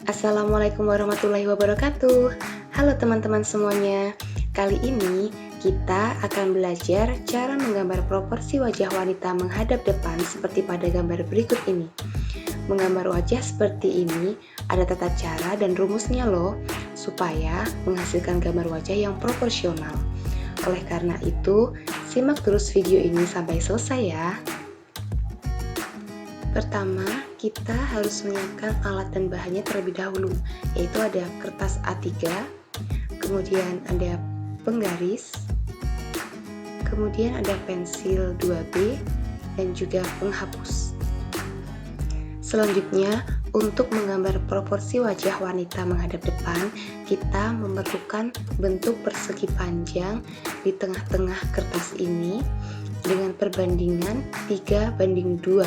Assalamualaikum warahmatullahi wabarakatuh. Halo teman-teman semuanya. Kali ini kita akan belajar cara menggambar proporsi wajah wanita menghadap depan seperti pada gambar berikut ini. Menggambar wajah seperti ini ada tata cara dan rumusnya loh, supaya menghasilkan gambar wajah yang proporsional. Oleh karena itu, simak terus video ini sampai selesai ya. Pertama, kita harus menyiapkan alat dan bahannya terlebih dahulu, yaitu ada kertas A3, kemudian ada penggaris, kemudian ada pensil 2B, dan juga penghapus. Selanjutnya, untuk menggambar proporsi wajah wanita menghadap depan, kita memerlukan bentuk persegi panjang di tengah-tengah kertas ini dengan perbandingan 3:2.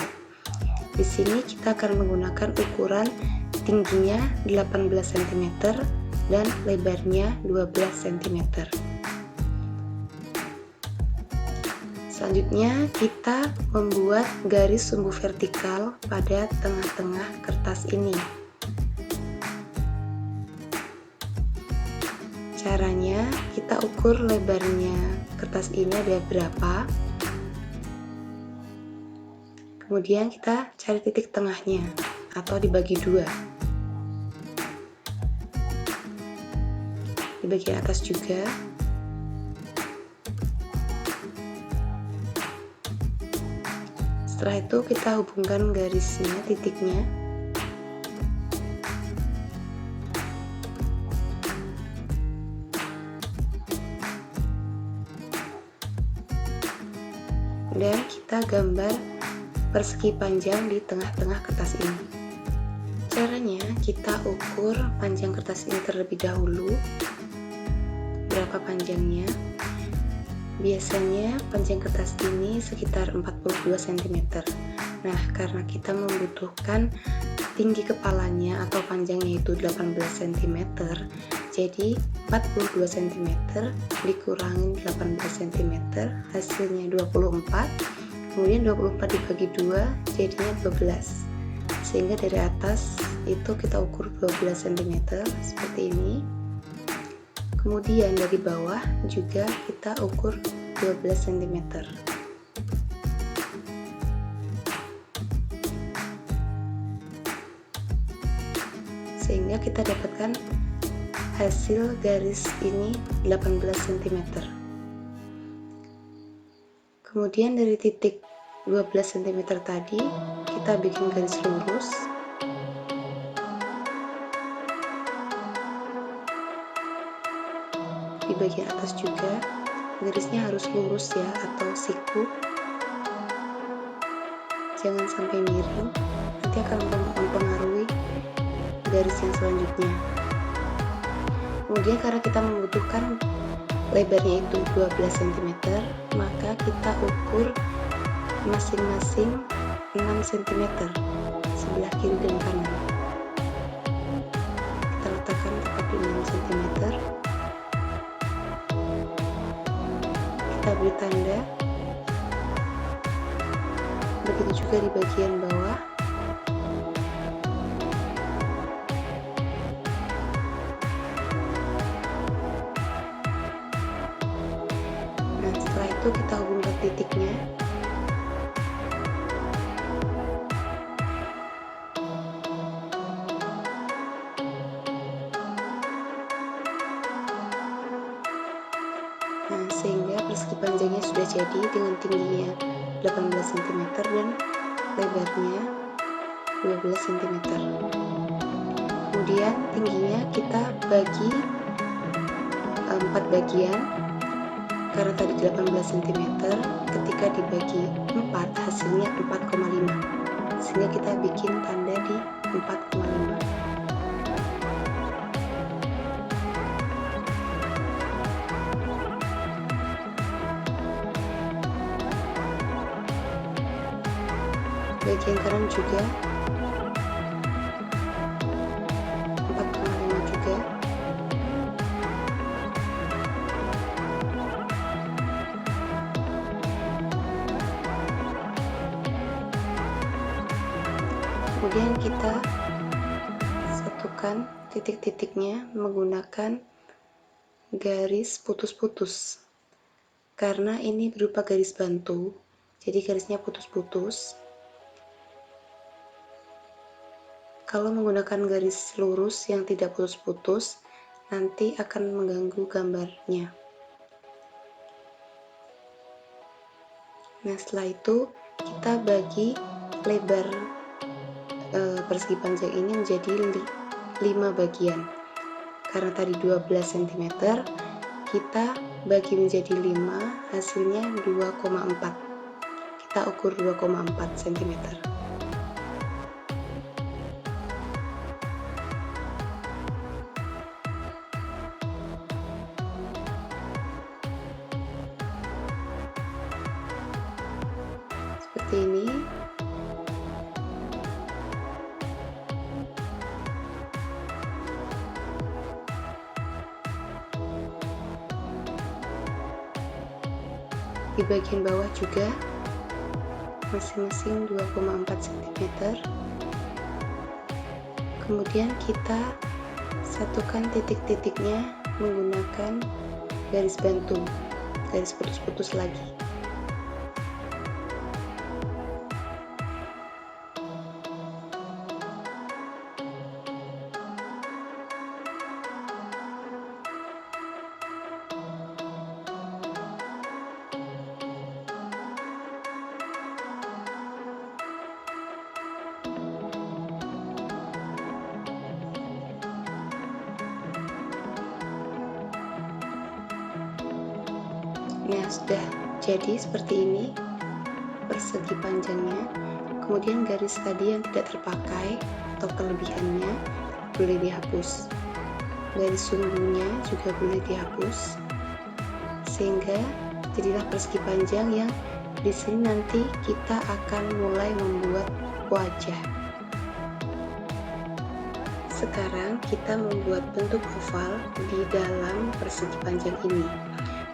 Di sini kita akan menggunakan ukuran tingginya 18 cm dan lebarnya 12 cm. Selanjutnya kita membuat garis sumbu vertikal pada tengah-tengah kertas ini. Caranya kita ukur lebarnya kertas ini ada berapa. Kemudian kita cari titik tengahnya atau dibagi dua. Di bagian atas juga. Setelah itu kita hubungkan garisnya, titiknya. Dan kita gambar persegi panjang di tengah-tengah kertas ini. Caranya kita ukur panjang kertas ini terlebih dahulu. Berapa panjangnya? Biasanya panjang kertas ini sekitar 42 cm. Nah, karena kita membutuhkan tinggi kepalanya atau panjangnya itu 18 cm, jadi 42 cm dikurangi 18 cm hasilnya 24. Kemudian 24 dibagi 2 jadinya 12, sehingga dari atas itu kita ukur 12 cm seperti ini. Kemudian dari bawah juga kita ukur 12 cm. Sehingga kita dapatkan hasil garis ini 18 cm. Kemudian dari titik 12 cm tadi kita bikin garis lurus. Di bagian atas juga garisnya harus lurus ya, atau siku. Jangan sampai miring, nanti akan mempengaruhi garis yang selanjutnya. Kemudian karena kita membutuhkan lebarnya itu 12 cm, maka kita ukur masing-masing 6 cm sebelah kiri dan kanan. Kita letakkan tepat di 6 cm. Kita beri tanda. Begitu juga di bagian bawah. Itu kita hubungkan titiknya. Nah, sehingga persegi panjangnya sudah jadi dengan tingginya 18 cm dan lebarnya 12 cm. Kemudian tingginya kita bagi 4 bagian. Karena tadi 18 cm, ketika dibagi 4 hasilnya 4,5, sehingga kita bikin tanda di 4,5. Bagian kanan juga 4,5 juga. Kemudian kita satukan titik-titiknya menggunakan garis putus-putus. Karena ini berupa garis bantu, jadi garisnya putus-putus. Kalau menggunakan garis lurus yang tidak putus-putus, nanti akan mengganggu gambarnya. Nah, setelah itu kita bagi lebar persegi panjang ini menjadi 5 bagian. Karena tadi 12 cm, kita bagi menjadi 5, hasilnya 2,4. Kita ukur 2,4 cm. Seperti ini. Di bagian bawah juga masing-masing 2,4 cm. Kemudian kita satukan titik-titiknya menggunakan garis bantu, garis putus-putus lagi. Nah, sudah jadi seperti ini persegi panjangnya. Kemudian garis tadi yang tidak terpakai atau kelebihannya boleh dihapus. Garis sumbunya juga boleh dihapus. Sehingga jadilah persegi panjang yang di sini nanti kita akan mulai membuat wajah. Sekarang kita membuat bentuk oval di dalam persegi panjang ini.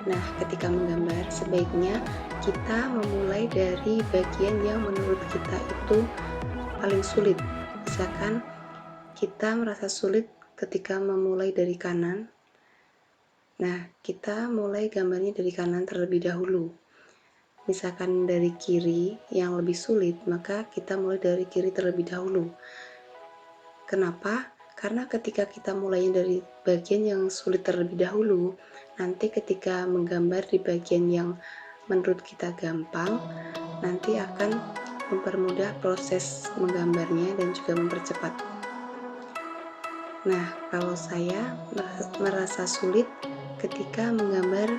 Nah, ketika menggambar sebaiknya kita memulai dari bagian yang menurut kita itu paling sulit. Misalkan kita merasa sulit ketika memulai dari kanan. Nah, kita mulai gambarnya dari kanan terlebih dahulu. Misalkan dari kiri yang lebih sulit, maka kita mulai dari kiri terlebih dahulu. Kenapa? Karena ketika kita mulai dari bagian yang sulit terlebih dahulu, nanti ketika menggambar di bagian yang menurut kita gampang, nanti akan mempermudah proses menggambarnya dan juga mempercepat. Nah, kalau saya merasa sulit ketika menggambar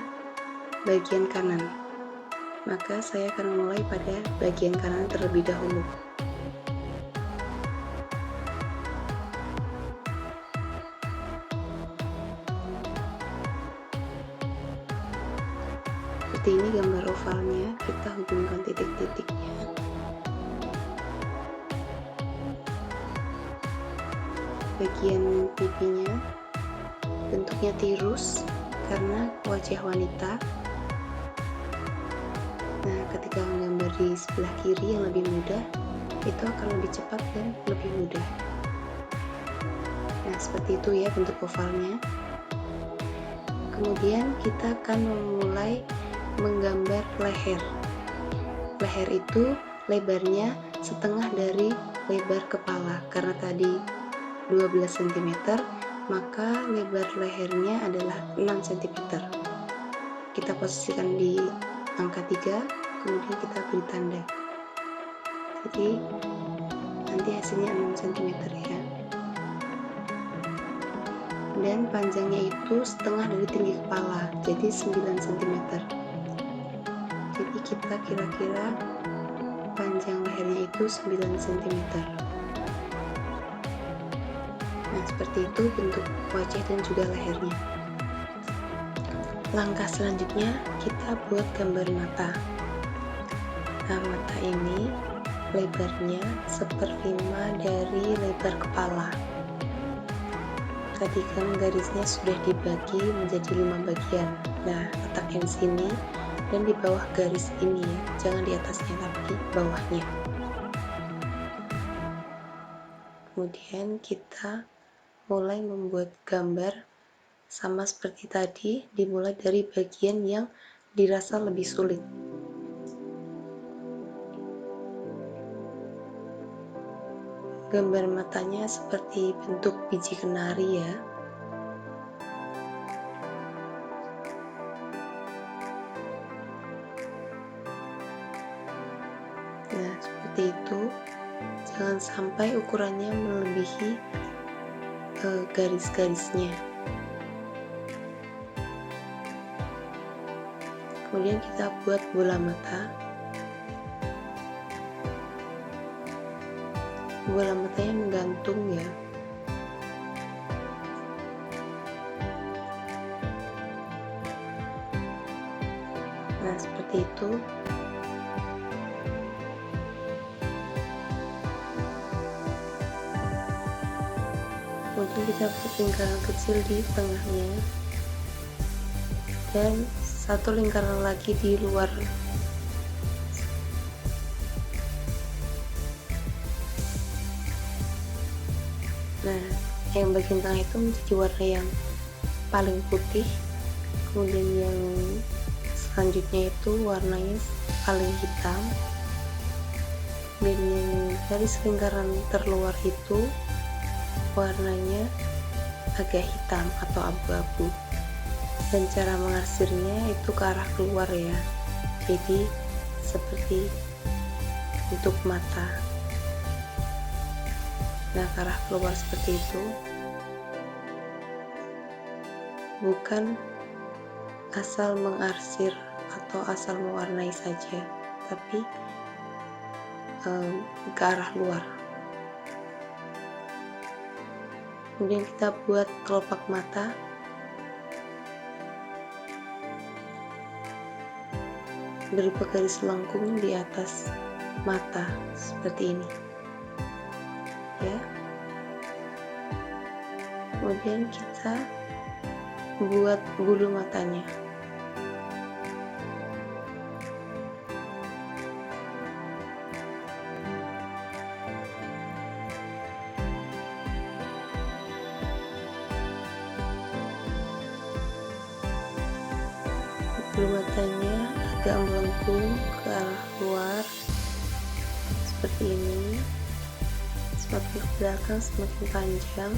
bagian kanan, maka saya akan mulai pada bagian kanan terlebih dahulu. Seperti ini gambar ovalnya, kita hubungkan titik-titiknya. Bagian pipinya bentuknya tirus karena wajah wanita. Nah, ketika menggambar di sebelah kiri yang lebih mudah, itu akan lebih cepat dan lebih mudah. Nah, seperti itu ya bentuk ovalnya. Kemudian kita akan memulai menggambar leher. Leher itu lebarnya setengah dari lebar kepala. Karena tadi 12 cm, maka lebar lehernya adalah 6 cm. Kita posisikan di angka 3, kemudian kita beri tanda. Jadi nanti hasilnya 6 cm ya. Dan panjangnya itu setengah dari tinggi kepala, jadi 9 cm. Jadi kita kira-kira panjang lehernya itu 9 cm. Nah, seperti itu bentuk wajah dan juga lehernya. Langkah selanjutnya kita buat gambar mata. Nah, mata ini lebarnya 1/5 dari lebar kepala. Tadi kan garisnya sudah dibagi menjadi 5 bagian. Nah, letaknya di sini dan di bawah garis ini ya, jangan di atasnya tapi di bawahnya. Kemudian kita mulai membuat gambar sama seperti tadi, dimulai dari bagian yang dirasa lebih sulit. Gambar matanya seperti bentuk biji kenari ya. Nah, seperti itu. Jangan sampai ukurannya melebihi garis-garisnya. Kemudian kita buat bola mata. Bola matanya menggantung ya. Nah, seperti itu. Kemudian kita buat lingkaran kecil di tengahnya dan satu lingkaran lagi di luar. Nah, yang bagian tengah itu menjadi warna yang paling putih, kemudian yang selanjutnya itu warnanya paling hitam, dan yang garis lingkaran terluar itu warnanya agak hitam atau abu-abu, dan cara mengarsirnya itu ke arah keluar ya, jadi seperti bentuk mata. Nah, ke arah keluar seperti itu, bukan asal mengarsir atau asal mewarnai saja, tapi ke arah luar. Kemudian kita buat kelopak mata. Berupa garis lengkung di atas mata seperti ini. Ya. Kemudian kita buat bulu matanya. Bulu matanya agak melengkung ke arah luar seperti ini, semakin ke belakang semakin panjang.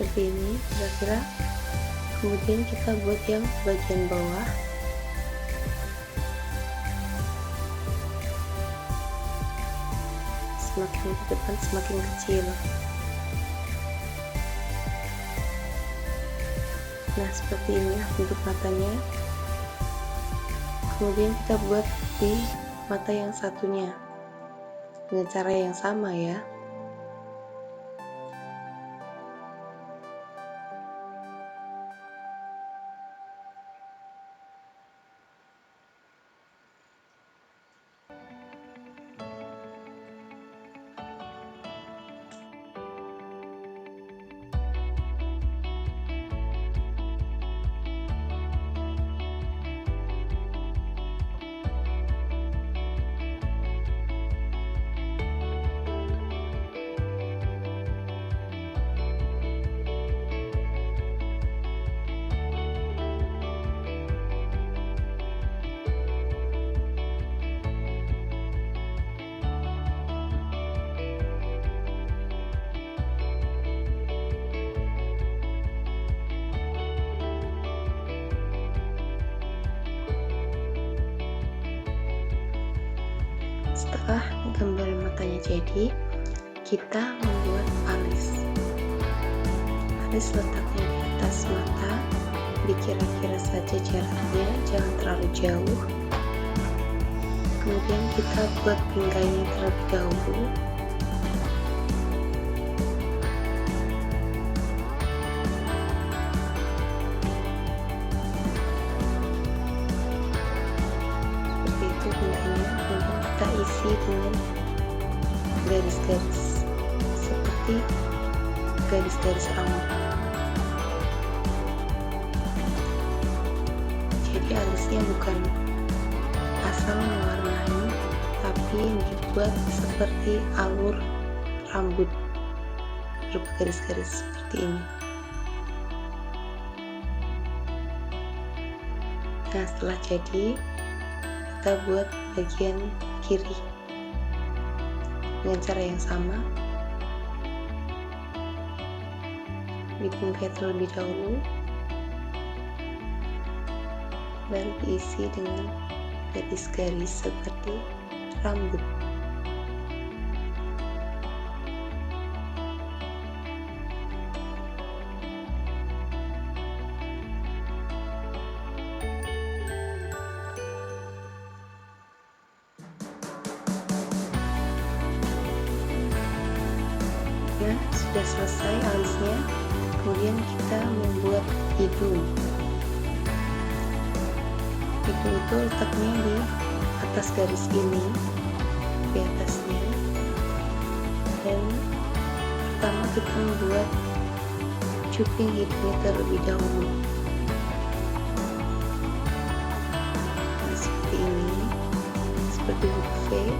Seperti ini kira-kira. Kemudian kita buat yang bagian bawah. Semakin ke depan semakin kecil. Nah, seperti ini bentuk matanya. Kemudian kita buat di mata yang satunya dengan cara yang sama ya. Setelah gambar matanya jadi, kita membuat alis. Alis letaknya di atas mata, dikira-kira saja jaraknya, jangan terlalu jauh. Kemudian kita buat bingkainya terlebih dahulu. Seperti itu bingkainya. Kemudian kita isi dengan garis-garis seperti garis-garis rambut. Jadi alisnya bukan asal mewarnai, tapi dibuat seperti alur rambut berupa garis-garis seperti ini. Nah, setelah jadi, kita buat bagian kiri dengan cara yang sama. Dibungkai terlebih dahulu, baru diisi dengan garis-garis seperti rambut. Nah, sudah selesai alisnya. Kemudian kita membuat hidung. Hidung itu letaknya di atas garis ini, di atasnya. Dan pertama kita membuat cuping hidungnya terlebih dahulu. Nah, seperti ini, seperti huruf V.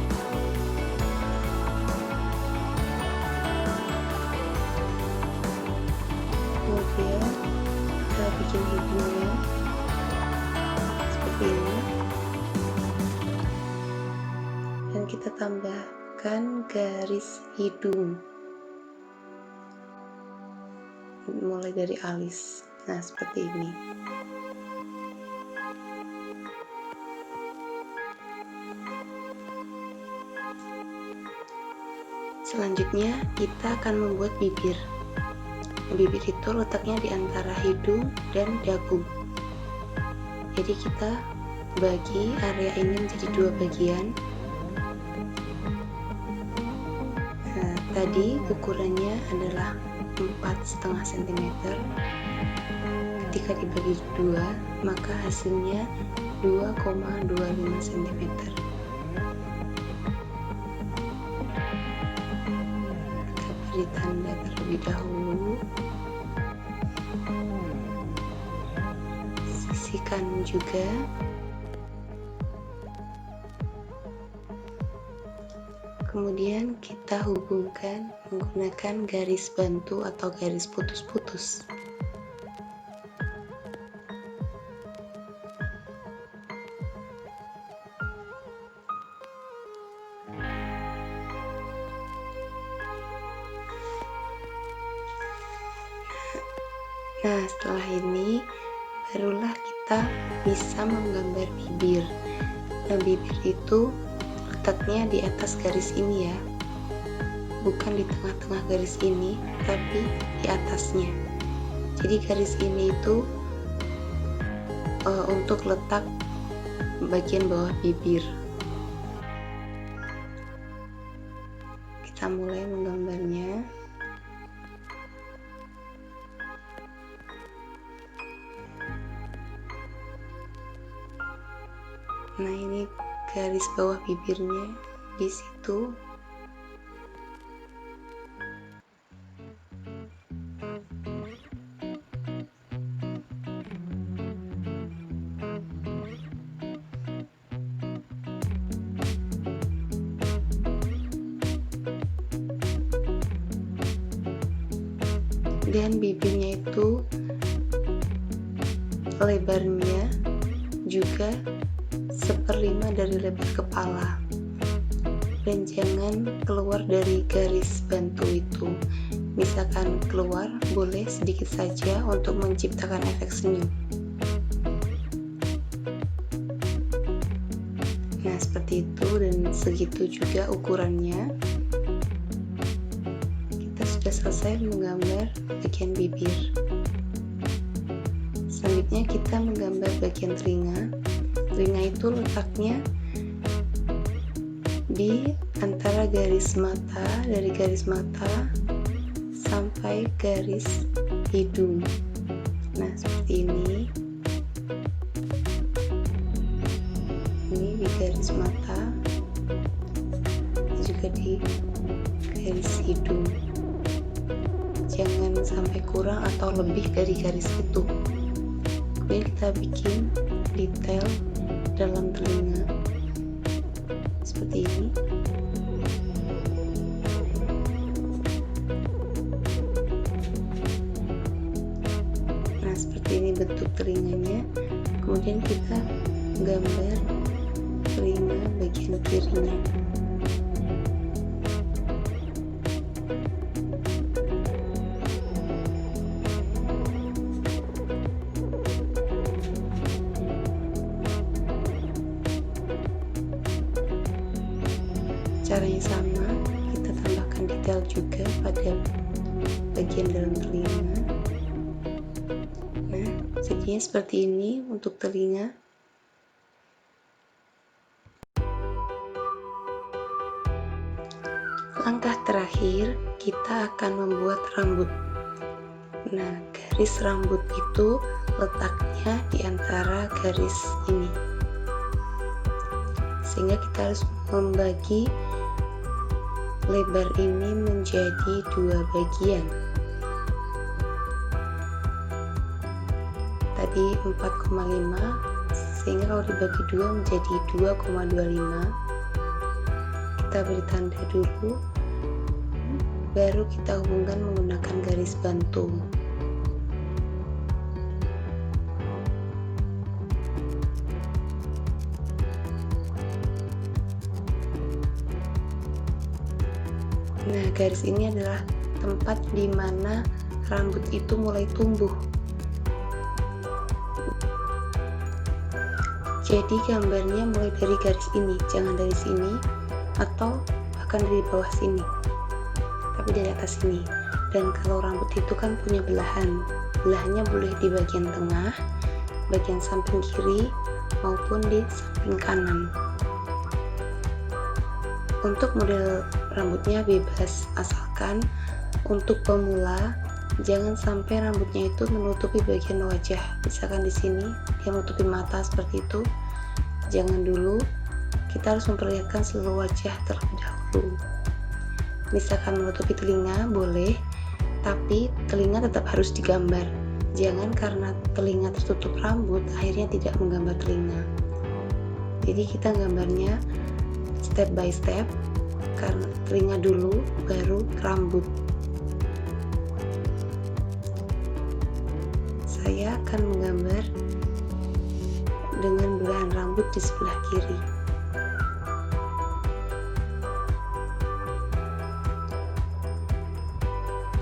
Kemudian kita bikin hidungnya seperti ini, dan kita tambahkan garis hidung mulai dari alis. Nah, seperti ini. Selanjutnya kita akan membuat bibir. Bibir itu letaknya di antara hidung dan dagu. Jadi kita bagi area ini menjadi dua bagian. Nah, tadi ukurannya adalah 4,5 cm. Ketika dibagi dua, maka hasilnya 2,25 cm. Kita beri tanda terlebih dahulu. Sisihkan juga. Kemudian kita hubungkan menggunakan garis bantu atau garis putus-putus. Nah, setelah ini barulah kita bisa menggambar bibir. Nah, bibir itu letaknya di atas garis ini ya, bukan di tengah-tengah garis ini, tapi di atasnya. Jadi garis ini itu untuk letak bagian bawah bibir. Kita mulai menggambarnya. Nah, ini garis bawah bibirnya di situ. Dan bibirnya itu lebarnya juga 1/5 dari lebar kepala, dan jangan keluar dari garis bantu itu. Misalkan keluar, boleh sedikit saja untuk menciptakan efek senyum. Nah, seperti itu, dan segitu juga ukurannya. Kita sudah selesai menggambar bagian bibir. Selanjutnya kita menggambar bagian telinga. Telinga itu letaknya di antara garis mata, dari garis mata sampai garis hidung. Nah, seperti ini. Ini di garis mata, juga di garis hidung. jangan sampai kurang atau lebih dari garis itu. Kemudian kita bikin detail dalam telinga seperti ini. Nah, seperti ini bentuk telinganya. Kemudian kita gambar telinga bagian kirinya. Caranya sama, kita tambahkan detail juga pada bagian dalam telinga. Nah, jadinya seperti ini untuk telinga. Langkah terakhir, kita akan membuat rambut. Nah, garis rambut itu letaknya di antara garis ini, sehingga kita harus membagi lebar ini menjadi 2 bagian. Tadi 4,5, sehingga kalau dibagi 2 menjadi 2,25. Kita beri tanda dulu, baru kita hubungkan menggunakan garis bantu. Nah, garis ini adalah tempat di mana rambut itu mulai tumbuh. Jadi gambarnya mulai dari garis ini, jangan dari sini atau bahkan dari bawah sini, tapi dari atas sini. Dan kalau rambut itu kan punya belahan, belahannya boleh di bagian tengah, bagian samping kiri, maupun di samping kanan. Untuk model rambutnya bebas, asalkan untuk pemula jangan sampai rambutnya itu menutupi bagian wajah. Misalkan di sini dia menutupi mata seperti itu, jangan dulu. Kita harus memperlihatkan seluruh wajah terlebih dahulu. Misalkan menutupi telinga boleh, tapi telinga tetap harus digambar. Jangan karena telinga tertutup rambut akhirnya tidak menggambar telinga. Jadi kita gambarnya step by step, karena telinga dulu baru rambut. Saya akan menggambar dengan belahan rambut di sebelah kiri.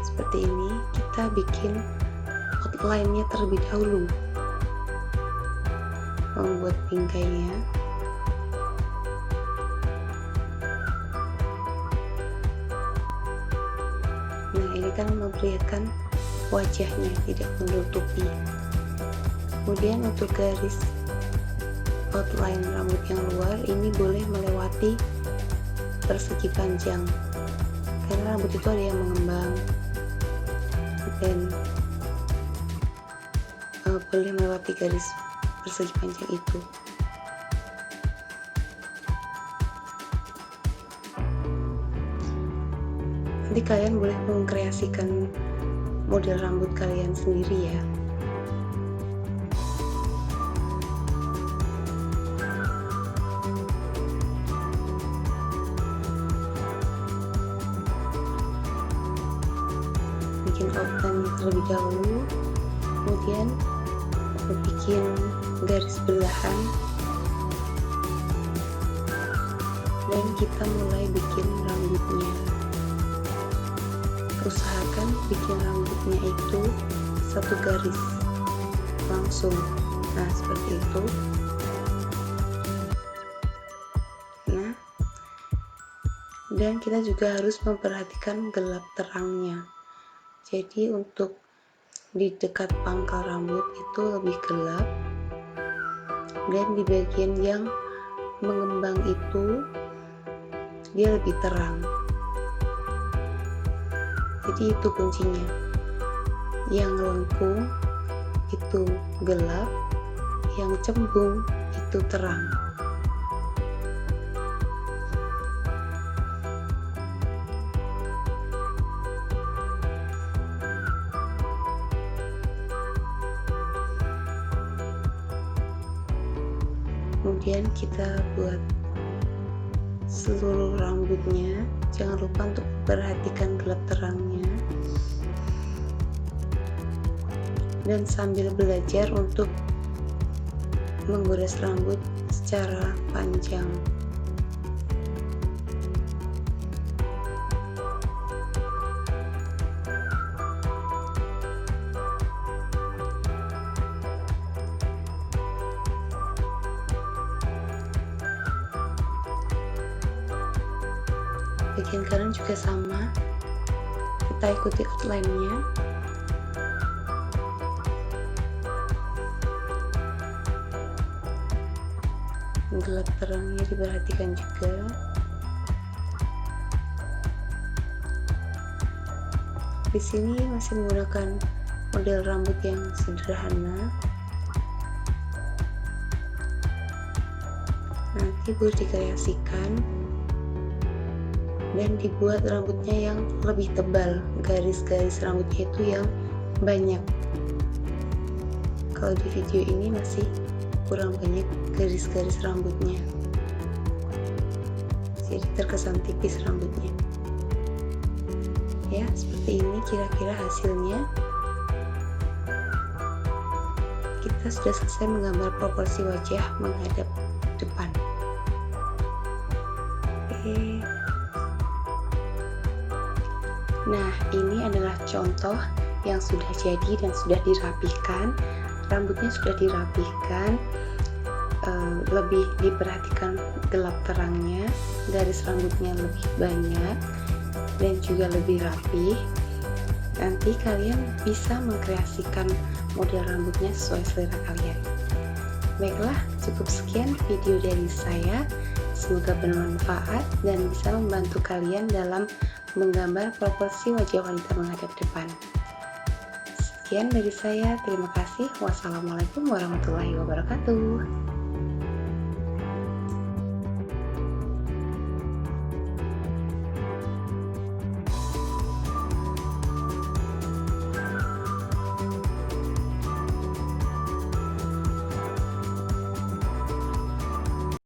Seperti ini, kita bikin outline-nya terlebih dahulu, membuat bingkainya. Nah, ini kan memperlihatkan wajahnya tidak menutupi. Kemudian untuk garis outline rambut yang luar ini boleh melewati persegi panjang, karena rambut itu ada yang mengembang dan boleh melewati garis persegi panjang itu. Nanti kalian boleh mengkreasikan model rambut kalian sendiri ya. Bikin outline terlebih dahulu, kemudian bikin garis belahan, dan kita mulai bikin rambutnya. Usahakan bikin rambutnya itu satu garis langsung. Nah, seperti itu. Nah, dan kita juga harus memperhatikan gelap terangnya. Jadi untuk di dekat pangkal rambut itu lebih gelap, dan di bagian yang mengembang itu dia lebih terang. Jadi itu kuncinya. Yang lengkung itu gelap, yang cembung itu terang. Kemudian kita buat seluruh rambutnya. Jangan lupa untuk perhatikan gelap terangnya, dan sambil belajar untuk menggores rambut secara panjang. Bagian kanan juga sama, kita ikuti outline-nya. Gelap terangnya diperhatikan juga. Di sini masih menggunakan model rambut yang sederhana. Nanti boleh dikreasikan dan dibuat rambutnya yang lebih tebal, garis-garis rambutnya itu yang banyak. Kalau di video ini masih kurang banyak garis-garis rambutnya, jadi terkesan tipis rambutnya. Ya, seperti ini kira-kira hasilnya. Kita sudah selesai menggambar proporsi wajah menghadap depan. Oke. Nah, ini adalah contoh yang sudah jadi dan sudah dirapihkan. Rambutnya sudah dirapihkan, lebih diperhatikan gelap terangnya, garis rambutnya lebih banyak dan juga lebih rapih. Nanti kalian bisa mengkreasikan model rambutnya sesuai selera kalian. Baiklah, cukup sekian video dari saya. Semoga bermanfaat dan bisa membantu kalian dalam menggambar proporsi wajah wanita menghadap depan. Sekian dari saya, terima kasih. Wassalamualaikum warahmatullahi wabarakatuh.